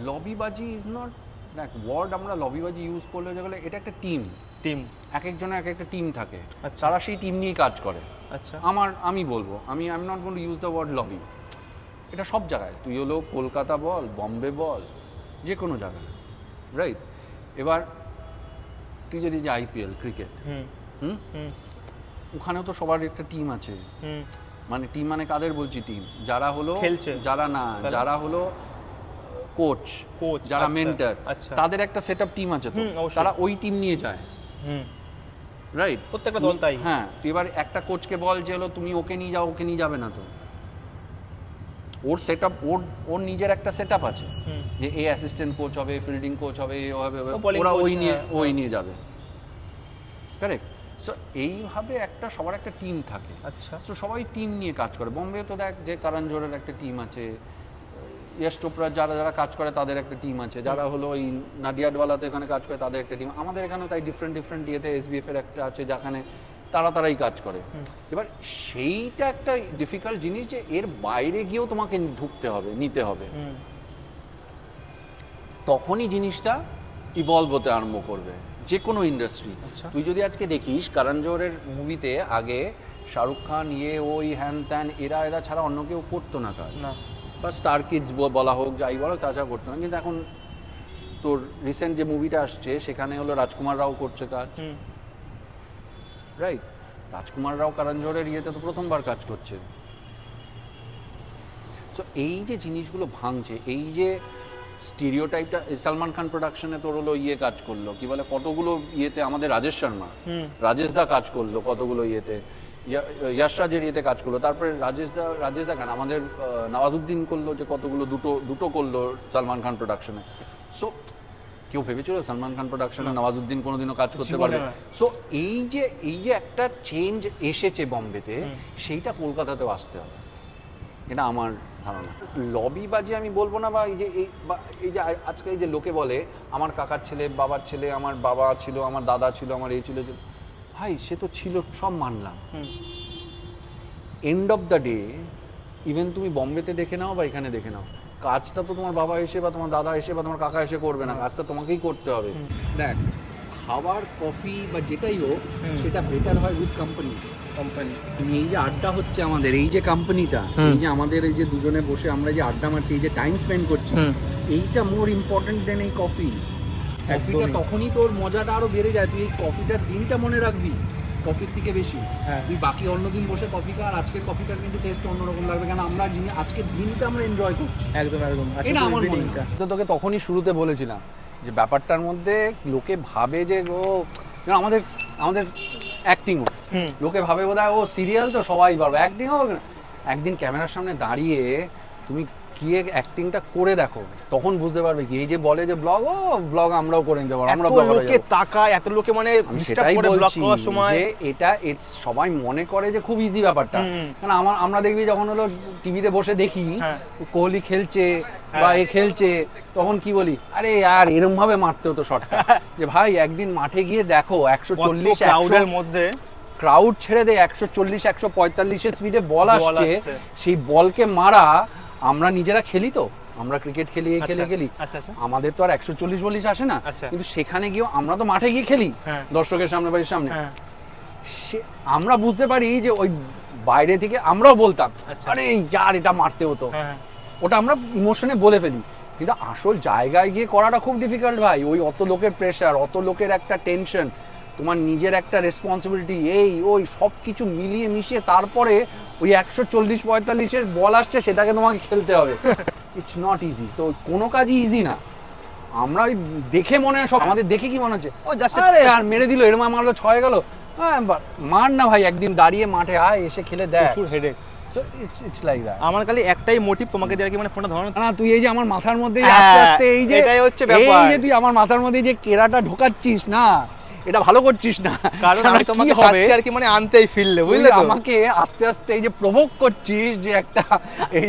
লবিবাজি ইজ নট দ্যাট ওয়ার্ড। আমরা লবিবাজি ইউজ করলে যেগুলো, এটা একটা টিম, এক একজনের এক একটা টিম থাকে, তারা সেই টিম নিয়ে কাজ করে। আচ্ছা, আমি বলবো, I am not going to use the word lobby. এটা সব জায়গায়, তুই হলো কলকাতা বল, বম্বে বল, যে কোনো জায়গায়, রাইট? এবার তুই যদি যে আইপিএল ক্রিকেট, ওখানেও তো সবার একটা টিম আছে। মানে টিম মানে কাদের বলছি? টিম যারা হলো খেলছে, যারা হলো কোচ, যারা মেন্টর, তাদের একটা সেটআপ টিম আছে, তো তারা ওই টিম নিয়ে যায়, রাইট? প্রত্যেকটা দল তাই। হ্যাঁ, এবার একটা কোচকে বল যে হলো তুমি ওকে নিয়ে যাও, ওকে নিয়ে যাবে না, তো ওর সেটআপ, ওর নিজের একটা সেটআপ আছে যে এই অ্যাসিস্ট্যান্ট কোচ হবে, ফিল্ডিং কোচ হবে, ওরা ওই নিয়ে যাবে, কারেক্ট? সো এইভাবে সবার একটা টিম থাকে। আচ্ছা, সো সবাই টিম নিয়ে কাজ করে। বোম্বে তো দেখ, যে করণ জোহরের একটা টিম আছে, ইয়শ চোপড়া যারা কাজ করে তাদের একটা টিম আছে, যারা হলো ওই নাদিয়াডওয়ালাতে এখানে কাজ করে তাদের একটা টিম। আমাদের এখানেও তাই ডিফারেন্ট ইয়েতে এসবিএফ এর একটা আছে, যেখানে তারাই কাজ করে। এবার সেইটা একটা ডিফিকাল্ট জিনিস যে এর বাইরে গিয়েও তোমাকে ঢুকতে হবে, নিতে হবে, তখনই জিনিসটা ইভলভ হতে আরম্ভ করবে যে কোনো ইন্ডাস্ট্রি। তুই যদি আজকে দেখিস করণ জোহরের মুভিতে আগে শাহরুখ খান, ওই হ্যান ত্যান, এরা ছাড়া অন্য কেউ করতো না কাজ, বা স্টার কিডস বলা হোক, যাই বলো, তাছাড়া করতো না। কিন্তু এখন তোর রিসেন্ট যে মুভিটা আসছে সেখানে হলো রাজকুমার রাও করছে কাজ, রাইট? রাজকুমার রাও করণ জোহরের ইয়েতে তো প্রথমবার কাজ করছে। সো এই যে জিনিসগুলো ভাঙছে, এই যে স্টিরিওটাইপটা, সালমান খান প্রোডাকশনে তোর হলো কাজ করলো, কি বলে, কতগুলো ইয়েতে আমাদের রাজেশ শর্মা, রাজেশ দা কাজ করলো কতগুলো ইয়েতে, ইয়াশ রাজের ইয়েতে কাজ করলো, তারপরে রাজেশ দা কেন আমাদের নওয়াজুদ্দিন করলো, যে কতগুলো দুটো করলো সালমান খান প্রোডাকশনে। সো কেউ ভেবেছিল সালমান খান প্রোডাকশনে নওয়াজুদ্দিন কোনোদিনও কাজ করতে পারবে? সো এই যে একটা চেঞ্জ এসেছে বম্বেতে, সেইটা কলকাতাতেও আসতে হবে, এটা আমার ধারণা। লবিবাজি আমি বলবো না, বা এই যে আজকে এই যে লোকে বলে আমার কাকার ছেলে, বাবার ছেলে, আমার বাবা ছিল, আমার দাদা ছিল, আমার এই ছিল, ভাই সে তো ছিল, সব মানলাম। End of the day, even তুমি বম্বেতে দেখে নাও বা এখানে দেখে নাও, কাজটা তো তোমার বাবা এসে বা তোমার দাদা এসে বা তোমার কাকা এসে করবে না, কাজটা তোমাকেই করতে হবে। দেখ, খাবার, কফি বা যেটাই হোক, সেটা বেটার হয় উইথ কোম্পানি। তুমি এই যে আড্ডা হচ্ছে আমাদের, এই যে কোম্পানিটা, এই যে আমাদের এই যে দুজনে বসে আমরা যে আড্ডা মারছি, এই যে টাইম স্পেন্ড করছি, এইটা মোর ইম্পর্টেন্ট দেন এই কফি। কফিটা তখনই তোর মজাটা আরো বেড়ে যায়, তুই এই কফিটার দিনটা মনে রাখবি কফির থেকে বেশি। তুই বাকি অন্যদিন বসে কফি খা, আর আজকের কফিটার কিন্তু টেস্ট অন্যরকম লাগবে, কারণ আমরা আজকের দিনটা আমরা এনজয় করছি। একদম এটা আমার মনে হয়। তো তোকে তখনই শুরুতে বলেছিলাম যে ব্যাপারটার মধ্যে লোকে ভাবে যে আমাদের অ্যাক্টিংও, লোকে ভাবে বোধহয় ও সিরিয়াল তো সবাই পারবে, অ্যাক্টিংও। একদিন ক্যামেরার সামনে দাঁড়িয়ে তুমি গিয়ে অ্যাক্টিংটা করে দেখো, তখন বুঝতে পারবে কি এই যে বলে যে ব্লগ আমরাও করে নিতে পারবো, আমরা লোকে তাকায়, এত লোকে মানে সেটাই বলছি যে এটা সবাই মনে করে যে খুব ইজি ব্যাপারটা। কারণ আমরা দেখবি যখন হলো টিভিতে বসে দেখি কোহলি খেলছে বা এ খেলছে, তখন কি বলি, আরে আর এরকম ভাবে মারতে হতো শটটা, যে ভাই একদিন মাঠে গিয়ে দেখো 140 ক্রাউডের মধ্যে, ক্রাউড ছেড়ে দে, 140-145 স্পিডে বল আসছে, সেই বলকে মারা। আমরা নিজেরা খেলি, তো আমরা ক্রিকেট খেলি, খেলি, আমাদের তো আর 140 আসে না, কিন্তু সেখানে গিয়ে আমরা তো মাঠে গিয়ে খেলি দর্শকের সামনে, বাড়ির সামনে, আমরা বুঝতে পারি যে ওই বাইরে থেকে আমরাও বলতাম আরে যার এটা মারতে হতো, ওটা আমরা ইমোশনে বলে ফেলি। কিন্তু আসল জায়গায় গিয়ে করাটা খুব ডিফিকাল্ট ভাই। ওই অত লোকের প্রেশার, অত লোকের একটা টেনশন, তোমার নিজের একটা রেসপন্সিবিলিটি, এই ওই সব কিছু মিলিয়ে মিশিয়ে তারপরে ওই 140-45 বল আসছে, সেটাকে তোমাকে খেলতে হবে। It's not easy. তো কোনো কাজই ইজি না। আমরা ওই দেখে মনে হয় সব, আমাদের দেখে কি মনে হচ্ছে ও জাস্ট আরে আর মেরে দিল, এরম মারলো 6 গেল। হ্যাঁ, মার না ভাই, একদিন দাঁড়িয়ে মাঠে আয়, এসে খেলে দেখ। প্রচুর headache. So it's like that. আমার খালি একটাই মোটিভ তোমাকে দিয়ে আর কি, মানে ফোনটা ধরানো। না, তুই এই যে আমার মাথার মধ্যে হ্যাঁ, আস্তে আস্তে এই যে এটাই হচ্ছে ব্যাপার। এই যে তুই আমার মাথার মধ্যে যে কেরাটা ঢোকাচ্ছিস না, এটা ভালো করছিস না। কারণ আমি তোমাকে চাচ্ছি আর কি, মানে আনতেই ফিরলে, বুঝলে তো? আমাকে আস্তে আস্তে এই যে প্রভোক করছিস, যে একটা এই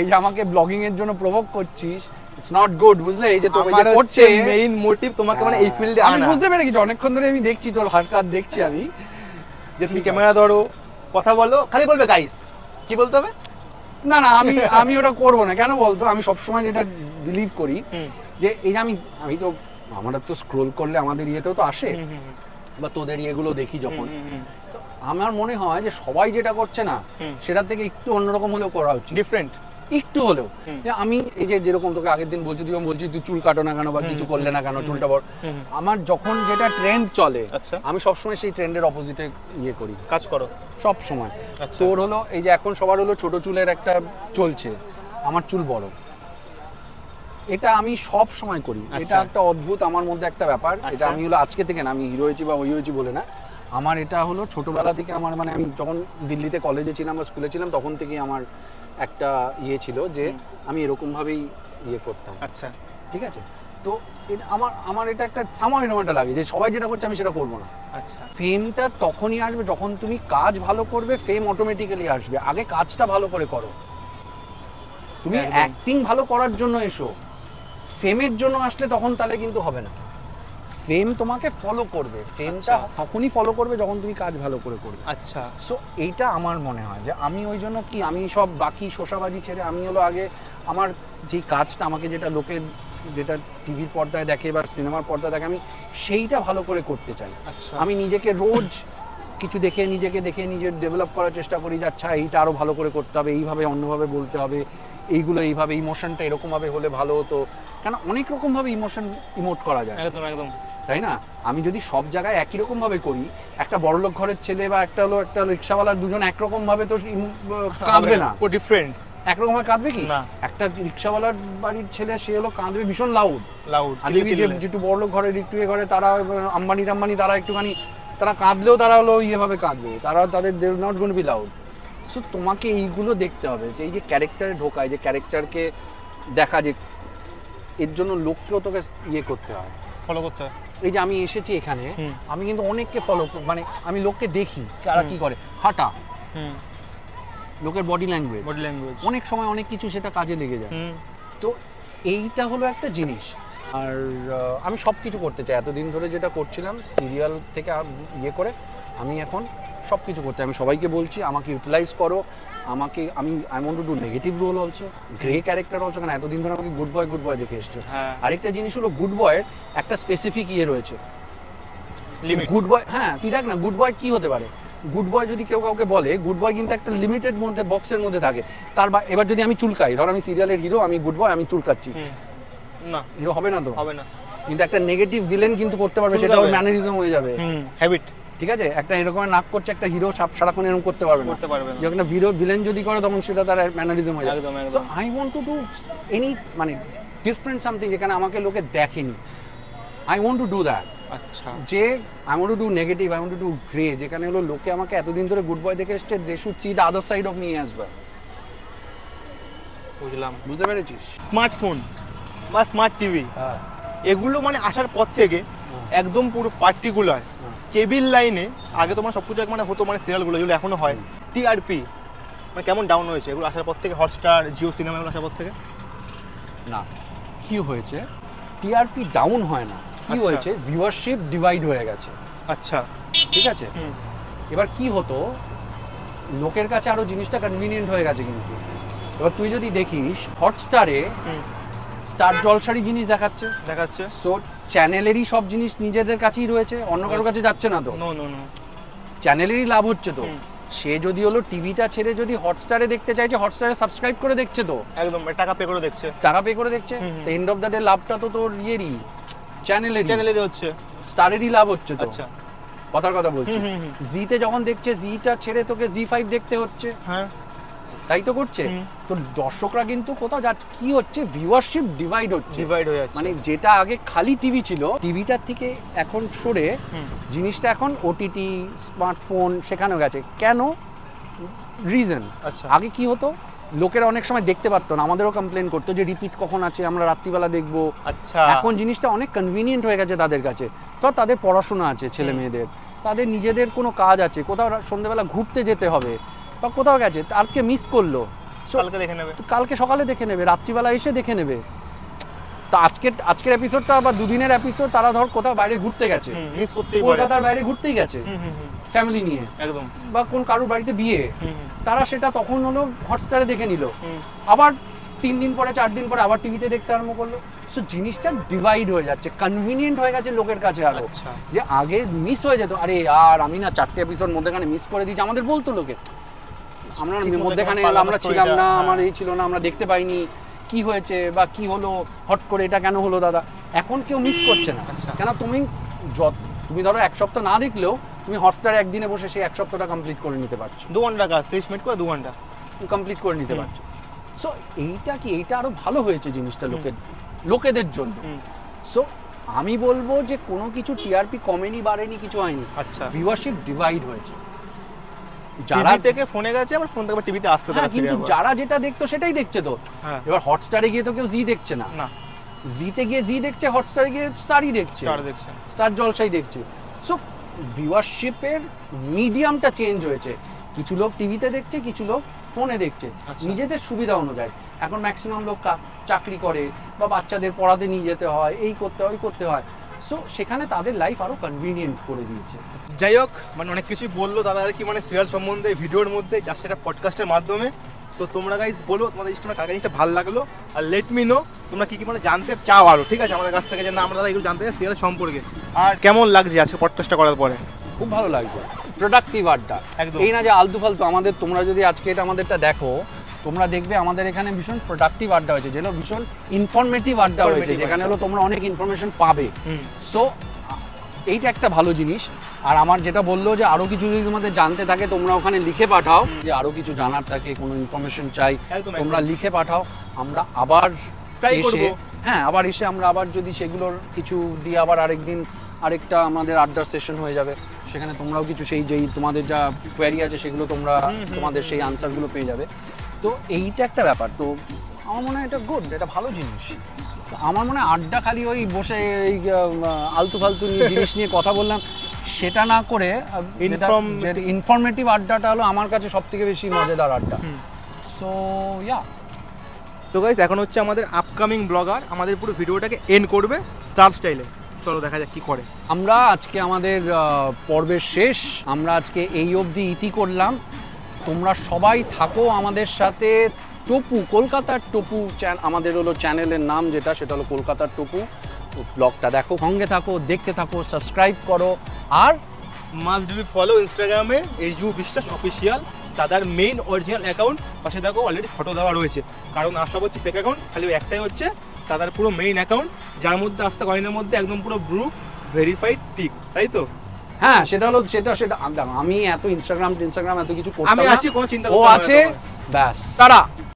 যে আমাকে ব্লগিং এর জন্য প্রভোক করছিস, ইটস নট গুড, বুঝলে? এই যে তুমি যে করছে মেইন মোটিভ তোমাকে মানে এই ফিল্ডে আমি আনা। বুঝতে পেরে গেছি, অনেকক্ষণ ধরে আমি দেখছি তোর হারকাত দেখছি আমি, যে তুমি ক্যামেরা ধরো, কথা বলো, খালি বলবে গাইস, কি বলতে হবে? না না, আমি ওটা করবো না। কেন বলতো, আমি সবসময় যেটা বিলিভ করি যে এই যে আমি তো আমরা তো স্ক্রোল করলে আমাদের ইয়েতেও তো আসে, বা তোদের ইয়েগুলো দেখি যখন, তো আমার মনে হয় যে সবাই যেটা করছে না সেটার থেকে একটু অন্যরকম হলেও করা উচিত, ডিফারেন্ট একটু হলেও। যে আমি এই যে যেরকম তোকে আগের দিন বলছি, তুই বলছি তুই চুল কাটো না কেন বা কিছু করলে না কেন, চুলটা বড়, আমার যখন যেটা ট্রেন্ড চলে আমি সবসময় সেই ট্রেন্ডের অপোজিটে ইয়ে করি, কাজ করো সব সময়। তোর হলো এই যে এখন সবার হলো ছোট চুলের একটা চলছে, আমার চুল বড়, এটা আমি সব সময় করি। এটা একটা অদ্ভুত আমার মধ্যে একটা ব্যাপার। এটা আমি হলো আজকে থেকে না, আমি হিরো হয়েছি বা ওই হয়েছি বলে না, আমার এটা হলো ছোটবেলা থেকে আমার, মানে আমি যখন দিল্লিতে কলেজে ছিলাম বা স্কুলে ছিলাম তখন থেকেই আমার একটা ইয়ে ছিল যে আমি এরকম ভাবেই ইয়ে করতাম। আচ্ছা, ঠিক আছে। তো আমার এটা একটা সামার এরকমটা লাগে যে সবাই যেটা করছে আমি সেটা করবো না। আচ্ছা, ফেমটা তখনই আসবে যখন তুমি কাজ ভালো করবে, ফেম অটোমেটিক্যালি আসবে। আগে কাজটা ভালো করে করো। তুমি অ্যাক্টিং ভালো করার জন্য এসো, ফেমের জন্য আসলে তখন তাহলে কিন্তু হবে না। ফেম তোমাকে ফলো করবে, ফেমটা তখনই ফলো করবে যখন তুমি কাজ ভালো করে করবে। আচ্ছা। সো এইটা আমার মনে হয় যে আমি ওই জন্য কি, আমি সব বাকি শোষাবাজি ছেড়ে আমি হলো আগে আমার যে কাজটা আমাকে যেটা লোকের, যেটা টিভির পর্দায় দেখে বা সিনেমার পর্দায় দেখে, আমি সেইটা ভালো করে করতে চাই। আচ্ছা। আমি নিজেকে রোজ কিছু দেখে নিজের ডেভেলপ করার চেষ্টা করি যে আচ্ছা এইটা আরো ভালো করে করতে হবে, এইভাবে অন্যভাবে বলতে হবে, এইগুলো এইভাবে, ইমোশনটা এরকম ভাবে হলে ভালো হতো। কেন অনেক রকম ভাবে ইমোশন ইমোট করা যায়, একদম একদম, তাই না? আমি যদি সব জায়গায় একই রকম ভাবে করি, একটা বড়লোক ঘরের ছেলে বা একটা রিক্সাওয়ালা, দুজন একরকম ভাবে তো কাঁদবে না, ও ডিফারেন্ট একরকম ভাবে কাঁদবে কি? না। একটা রিক্সাওয়ালার বাড়ির ছেলে সে হলো কাঁদবে ভীষণ লাউড। আর দেখবি যে একটু বড়লোক ঘরের একটু ইয়ে ঘরে তারা আম্বানি তারা একটুখানি তারা কাঁদলেও তারা হলো ইয়েভাবে কাঁদবে, তারা তাদের they not going to be loud. So তোমাকে এইগুলো দেখতে হবে যে এই যে ক্যারেক্টারে ঢোকায়, যে ক্যারেক্টারকে দেখা, যে এর জন্য লোককেও তোকে ইয়ে করতে হয়, ফলো করতে হয়। এই যে আমি এসেছি এখানে, আমি কিন্তু অনেককে ফলো, মানে আমি লোককে দেখি কারা কি করে, হাঁটা, লোকের বডি ল্যাঙ্গুয়েজ, অনেক সময় অনেক কিছু সেটা কাজে লেগে যায়। তো এইটা হলো একটা জিনিস। আর আমি সব কিছু করতে চাই, এতদিন ধরে যেটা করছিলাম সিরিয়াল থেকে ইয়ে করে, আমি এখন সব কিছু করতে, আমি সবাইকে বলছি আমাকে ইউটিলাইজ করো, আমাকে I want to do negative role also, grey character also. কারণ এতদিন ধরে আমাকে গুড বয় দেখে এসছো। আরেকটা জিনিস হলো গুড বয়ের একটা স্পেসিফিক ইয়ে রয়েছে, গুড বয়। হ্যাঁ, তুই দেখ না গুড বয় কি হতে পারে। গুড বয় যদি কেউ কাউকে বলে, গুড বয় কিন্তু একটা লিমিটেড মধ্যে, বক্সের মধ্যে থাকে। এবার যদি আমি চুলকাই, ধর আমি সিরিয়ালের হিরো, আমি গুড বয়, আমি চুলকাচ্ছি, না হিরো হবে না তো, হবে না। কিন্তু একটা নেগেটিভ ভিলেন কিন্তু করতে পারবে, সেটা ওর ম্যানারিজম হয়ে যাবে, হ্যাবিট। ঠিক আছে, একটা এরকম নাক করছে একটা হিরো সারাক্ষণ এরকম করতে পারবে না। যখন একটা ভিলেন যদি করে তখন সেটা তার ম্যানারিজম হয়ে যাবে। তো I want to do any, মানে ডিফারেন্ট সামথিং যেখানে আমাকে লোকে দেখেনি। I want to do that. আচ্ছা, যে I want to do negative, I want to do grey, যেখানে হলো লোকে আমাকে এতদিন ধরে গুড বয় দেখে এসছে, they should see the other side of me as well. বুঝলাম, বুঝতে পেরেছিস? স্মার্টফোন বা স্মার্ট টিভি এগুলো মানে আসার পর থেকে একদম পুরো পার্টিকুলার কেবিল লাইনে, আগে তোমার সবকিছু মানে হতো, মানে সিরিয়ালগুলো যেগুলো এখনো হয়, টিআরপি মানে কেমন ডাউন হয়েছে এগুলো আসার পর থেকে, হটস্টার, জিও সিনেমা এগুলো আসার পর থেকে? না, কি হয়েছে, টিআরপি ডাউন হয় না, কি হয়েছে, ভিউয়ারশিপ ডিভাইড হয়ে গেছে। আচ্ছা, ঠিক আছে। এবার কি হতো, লোকের কাছে আরো জিনিসটা কনভিনিয়েন্ট হয়ে গেছে। কিন্তু এবার তুই যদি দেখিস হটস্টারে স্টার জলসারি জিনিস দেখাচ্ছে, সো চ্যানেলেরই সব জিনিস নিজেদের কাছেই রয়েছে, অন্য কারোর কাছে যাচ্ছে না তো, চ্যানেলেরই লাভ হচ্ছে তো। সে যদি হলো টিভিটা ছেড়ে যদি হটস্টারে দেখতে চাইছে, হটস্টারে সাবস্ক্রাইব করে দেখছে তো, একদম টাকা পে করে দেখছে, টাকা পে করে দেখছে। এন্ড অফ দ্য ডে লাভটা তো তোর ইয়েরই, চ্যানেলেরই হচ্ছে, স্টারেরই লাভ হচ্ছে তো। আচ্ছা কথার কথা বলছি, জিতে যখন দেখছে, জিটা ছেড়ে তোকে জি5 দেখতে হচ্ছে। হ্যাঁ তাই তো করছে। তো দর্শকরা কিন্তু কোথাও যাচ্ছে, কি হচ্ছে, ভিউয়ারশিপ ডিভাইড হচ্ছে, ডিভাইড হয়ে যাচ্ছে। মানে যেটা আগে খালি টিভি ছিল, টিভিটার থেকে এখন সরে জিনিসটা এখন ওটিটি, স্মার্টফোন সেখানেও গেছে। কেন? রিজন, আচ্ছা আগে কি হতো, লোকেরা অনেক সময় দেখতে পারতো না, আমাদেরও কমপ্লেন করতো যে রিপিট কখন আছে, আমরা রাত্রিবেলা দেখবো। আচ্ছা এখন জিনিসটা অনেক কনভিনিয়েন্ট হয়ে গেছে তাদের কাছে। তো তাদের পড়াশোনা আছে, ছেলে মেয়েদের, তাদের নিজেদের কোনো কাজ আছে, কোথাও সন্ধ্যেবেলা ঘুরতে যেতে হবে বা কোথাও গেছে, তারকে মিস করলো, কালকে দেখে নেবে, কালকে সকালে দেখে নেবে, রাত্রিবেলা এসে দেখে নেবে। তো আজকের এপিসোডটা বা দুদিনের এপিসোড তারা ধর কোথাও বাইরে ঘুরতে গেছে, মিস করতেই পারে, কলকাতার বাইরে ঘুরতেই গেছে ফ্যামিলি নিয়ে, একদম, বা কোন কারুর বাড়িতে বিয়ে, তারা সেটা তখন হলো হটস্টারে দেখে নিল, আবার 3 দিন পরে 4 দিন পরে আবার টিভিতে দেখতে আরম্ভ করলো। সো জিনিসটা ডিভাইড হয়ে যাচ্ছে, কনভিনিয়েন্ট হয়ে গেছে লোকের কাছে আরো। যে আগে মিস হয়ে যেত, আরে আর আমি না 4টে এপিসোড মধ্যেখানে মিস করে দিয়েছি, আমাদের বলতো লোকে, আমরা মধ্যেখানে আমরা ছিলাম না, আমার এই ছিল না, আমরা দেখতে পাইনি, কি হয়েছে বা কি হলো, হট করে এটা কেন হলো দাদা। এখন কেউ মিস করছে না, কেন তুমি ধরো 1 সপ্তাহ না দেখলেও তুমি হটস্টারে একদিনে বসে সেই 1 সপ্তাহটা কমপ্লিট করে নিতে পারছো, 2 ঘন্টা কাজ 30 মিনিট করে 2 ঘন্টা কমপ্লিট করে নিতে পারছো। সো এইটা আরো ভালো হয়েছে জিনিসটা লোকেদের জন্য। সো আমি বলবো যে কোনো কিছু টিআরপি কমেনি, বাড়েনি, কিছু হয়নি, আচ্ছা ভিউয়ারশিপ ডিভাইড হয়েছে। যারা থেকে ফোনে গেছে আবার ফোন থেকে টিভিতে আসতে হ্যাঁ, কিন্তু যারা যেটা দেখতো সেটাই দেখছে তো। এবার হটস্টারে গিয়ে তো কেউ জি দেখছে না, জিতে গিয়ে জি দেখছে, হটস্টারে গিয়ে স্টারই দেখছে, স্টার জলসাই দেখছে। সো ভিউয়ারশিপের মিডিয়ামটা চেঞ্জ হয়েছে, কিছু লোক টিভিতে দেখছে, কিছু লোক ফোনে দেখছে, নিজেদের সুবিধা অনুযায়ী। এখন ম্যাক্সিমাম লোক চাকরি করে বা বাচ্চাদের পড়াতে নিয়ে যেতে হয়, এই করতে হয়, ওই করতে হয়। সো সেখানে তাদের লাইফ আরো কনভিনিয়েন্ট করে দিয়েছে। যাই হোক, মানে অনেক কিছুই বললো দাদা আর কি, মানে সিরিয়াল সম্বন্ধে ভিডিওর মধ্যে, জাস্ট এটা পডকাস্টের মাধ্যমে। তো তোমরা গাইস বলো তোমাদের কার জিনিসটা ভালো লাগলো, আর লেট মি নো তোমরা কি মানে জানতে চাও আরো, ঠিক আছে, আমাদের কাছ থেকে, যে না আমরা দাদা এগুলো জানতে চাই সিরিয়াল সম্পর্কে। আর কেমন লাগছে আজকে পডকাস্টটা করার পরে? খুব ভালো লাগছে, প্রোডাক্টিভ আড্ডা, এই না যে আলতু ফালতু। তোমরা যদি আজকে এটা আমাদেরটা দেখো, তোমরা দেখবে আমাদের এখানে ভীষণ প্রোডাক্টিভ আড্ডা হয়েছে, যেটা ভীষণ ইনফরমেটিভ আড্ডা হয়েছে, যেখানে হলো তোমরা অনেক ইনফরমেশন পাবে। সো এইটা একটা ভালো জিনিস। আর আমার যেটা বললো যে আরো কিছু যদি তোমাদের জানতে থাকে, তোমরা ওখানে লিখে পাঠাও, যে আরো কিছু জানার থাকে, কোনো ইনফরমেশন চাই, তোমরা লিখে পাঠাও, আমরা আবার এসে, হ্যাঁ আবার এসে আমরা আবার যদি সেগুলোর কিছু দিয়ে আবার আরেকটা আমাদের আড্ডার সেশন হয়ে যাবে, সেখানে তোমরাও কিছু সেই যেই তোমাদের যা কোয়ারি আছে সেগুলো তোমরা তোমাদের সেই আনসারগুলো পেয়ে যাবে। তো এইটা একটা ব্যাপার। তো আমার মনে হয় এটা গুড, এটা ভালো জিনিস। আমার মনে হয় আড্ডা খালি ওই বসে এই আলতু ফালতু জিনিস নিয়ে কথা বললাম সেটা না করে ইনফরমেটিভ আড্ডাটা হলো আমার কাছে সবথেকে বেশি মজাদার আড্ডা। সো ইয়া, তো গাইস এখন হচ্ছে আমাদের আপকামিং ব্লগার আমাদের পুরো ভিডিওটাকে এন্ড করবে স্টার স্টাইলে। চলো দেখা যাক কি করে। আমরা আজকে আমাদের পর্বের শেষ, আমরা আজকে এই অবধি ইতি করলাম। তোমরা সবাই থাকো আমাদের সাথে। টপু, কলকাতার টপু আমাদের হলো চ্যানেলের নাম, সেটা হলো কলকাতার টপু। ব্লগটা দেখো, সঙ্গে থাকো, দেখতে থাকো, সাবস্ক্রাইব করো। আর মাস্ট বি ফলো ইনস্টাগ্রামে রিজু বিশ্বাস অফিসিয়াল, দাদার মেইন অরিজিনাল অ্যাকাউন্ট। পাশে দেখো অলরেডি ফটো দেওয়া রয়েছে, কারণ সব হচ্ছে ফেক অ্যাকাউন্ট, খালি একটাই হচ্ছে দাদার পুরো মেইন অ্যাকাউন্ট, যার মধ্যে আসতে কয়েনের মধ্যে একদম পুরো ব্রু ভেরিফাইড টিক, তাই তো? হ্যাঁ, সেটা হলো সেটা আমি এত ইনস্টাগ্রাম এত কিছু করতাম না, আমি আছি, কোনো চিন্তা করতে ও আছে, ব্যাস সারা।